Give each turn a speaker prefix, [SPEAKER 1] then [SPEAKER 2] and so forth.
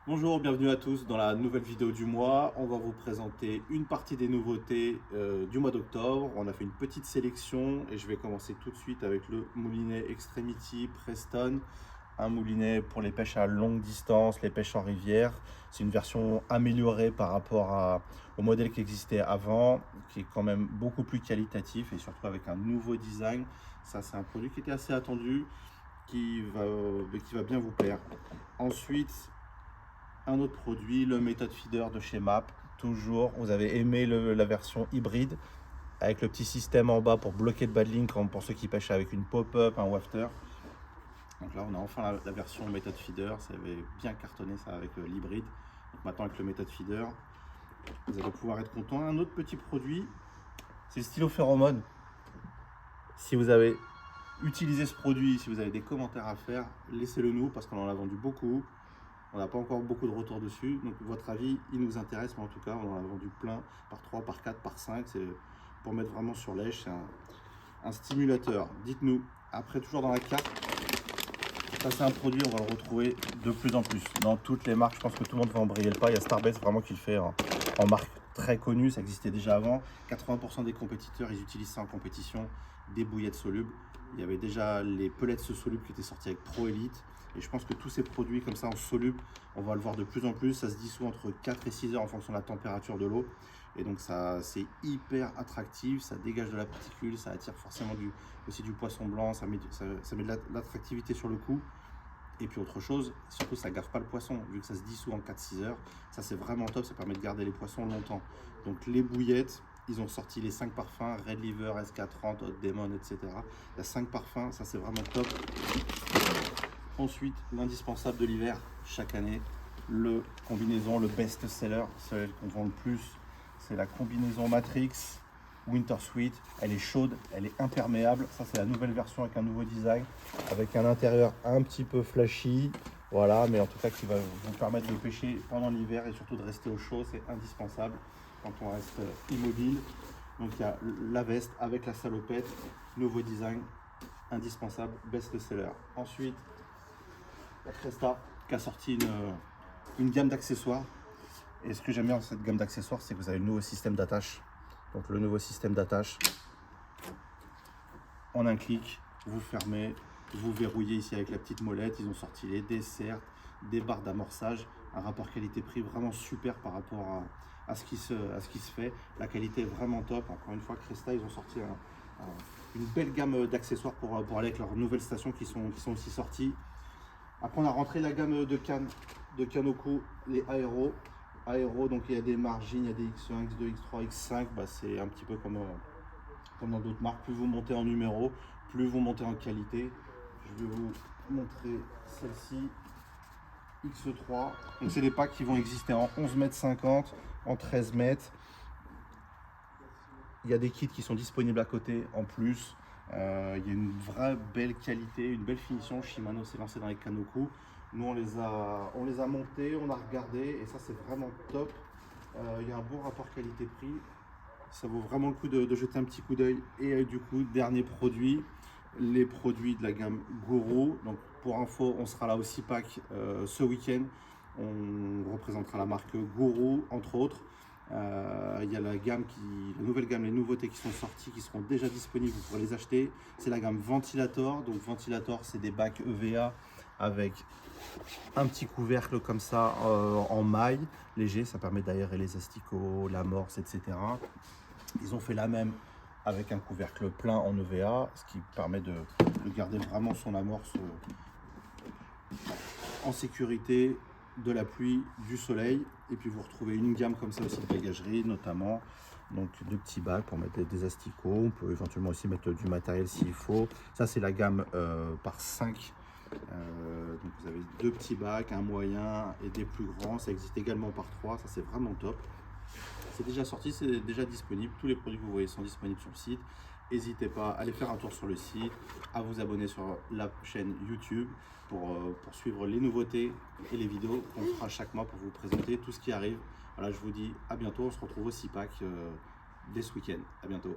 [SPEAKER 1] Bonjour, bienvenue à tous dans la nouvelle vidéo du mois. On va vous présenter une partie des nouveautés du mois d'octobre. On a fait une petite sélection et je vais commencer tout de suite avec le moulinet Extremity Preston. Un moulinet pour les pêches à longue distance, les pêches en rivière. C'est une version améliorée par rapport au modèle qui existait avant, qui est quand même beaucoup plus qualitatif et surtout avec un nouveau design. Ça, c'est un produit qui était assez attendu, qui va bien vous plaire. Ensuite, un autre produit, le Method Feeder de chez MAP. Toujours, vous avez aimé la version hybride avec le petit système en bas pour bloquer le baddling pour ceux qui pêchent avec une pop-up, un wafter. Donc là, on a enfin la version Method Feeder. Ça avait bien cartonné ça avec l'hybride. Donc maintenant, avec le Method Feeder, vous allez pouvoir être content. Un autre petit produit, c'est le stylo phéromone. Si vous avez utilisé ce produit, si vous avez des commentaires à faire, laissez-le nous parce qu'on en a vendu beaucoup. On n'a pas encore beaucoup de retours dessus, donc votre avis, il nous intéresse, mais en tout cas, on en a vendu plein, par 3, par 4, par 5, c'est pour mettre vraiment sur lèche, c'est un stimulateur. Dites-nous, après toujours dans la carte, ça c'est un produit, on va le retrouver de plus en plus. Dans toutes les marques, je pense que tout le monde va embrayer le pas, il y a Starbase vraiment qui le fait en marque très connue, ça existait déjà avant. 80% des compétiteurs, ils utilisent ça en compétition, des bouillettes solubles. Il y avait déjà les pellets solubles qui étaient sortis avec Pro Elite. Et je pense que tous ces produits comme ça en soluble, on va le voir de plus en plus. Ça se dissout entre 4 et 6 heures en fonction de la température de l'eau. Et donc ça, c'est hyper attractif, ça dégage de la particule, ça attire forcément aussi du poisson blanc, ça met de l'attractivité sur le coup. Et puis autre chose, surtout ça gaffe pas le poisson, vu que ça se dissout en 4-6 heures. Ça c'est vraiment top, ça permet de garder les poissons longtemps. Donc les bouillettes, ils ont sorti les 5 parfums, Red Liver, SK30, Hot Demon, etc. Il y a 5 parfums, ça c'est vraiment top. Ensuite, l'indispensable de l'hiver, chaque année, le combinaison, le best-seller, celle qu'on vend le plus, c'est la combinaison Matrix Winter Sweet. Elle est chaude, elle est imperméable. Ça, c'est la nouvelle version avec un nouveau design, avec un intérieur un petit peu flashy. Voilà, mais en tout cas, qui va vous permettre de pêcher pendant l'hiver et surtout de rester au chaud. C'est indispensable quand on reste immobile. Donc, il y a la veste avec la salopette, nouveau design, indispensable, best-seller. Ensuite, la Cresta qui a sorti une gamme d'accessoires. Et ce que j'aime bien dans cette gamme d'accessoires, c'est que vous avez le nouveau système d'attache. Donc le nouveau système d'attache, en un clic, vous fermez, vous verrouillez ici avec la petite molette. Ils ont sorti les desserts, des barres d'amorçage, un rapport qualité-prix vraiment super par rapport à ce qui se fait. La qualité est vraiment top. Encore une fois, Cresta, ils ont sorti une belle gamme d'accessoires pour aller avec leurs nouvelles stations qui sont aussi sorties. Après, on a rentré la gamme de cannes de Kanoko, les aéros. Donc il y a des margines, il y a des X1, X2, X3, X5. C'est un petit peu comme dans d'autres marques. Plus vous montez en numéro, plus vous montez en qualité. Je vais vous montrer celle-ci, X3. Donc c'est des packs qui vont exister en 11,50 m, en 13 mètres. Il y a des kits qui sont disponibles à côté en plus. Il y a une vraie belle qualité, une belle finition. Shimano s'est lancé dans les Kanoko. Nous, on les a montés, on a regardé et ça, c'est vraiment top. Il y a un bon rapport qualité-prix. Ça vaut vraiment le coup de jeter un petit coup d'œil. Et du coup, dernier produit, les produits de la gamme Guru. Donc, pour info, on sera là au CIPAC ce week-end. On représentera la marque Guru, entre autres. Il y a la nouvelle gamme, les nouveautés qui sont sorties, qui seront déjà disponibles, vous pourrez les acheter. C'est la gamme Ventilator. Donc Ventilator, c'est des bacs EVA avec un petit couvercle comme ça en maille léger, ça permet d'aérer les asticots, l'amorce, etc. Ils ont fait la même avec un couvercle plein en EVA, ce qui permet de garder vraiment son amorce en sécurité de la pluie, du soleil. Et puis vous retrouvez une gamme comme ça aussi de bagagerie, notamment donc de petits bacs pour mettre des asticots. On peut éventuellement aussi mettre du matériel s'il faut. Ça c'est la gamme par 5. Donc vous avez 2 petits bacs, un moyen et des plus grands. Ça existe également par 3. Ça c'est vraiment top. C'est déjà sorti, c'est déjà disponible. Tous les produits que vous voyez sont disponibles sur le site. N'hésitez pas à aller faire un tour sur le site, à vous abonner sur la chaîne YouTube pour suivre les nouveautés et les vidéos qu'on fera chaque mois pour vous présenter tout ce qui arrive. Voilà, je vous dis à bientôt. On se retrouve au CIPAC dès ce week-end. À bientôt.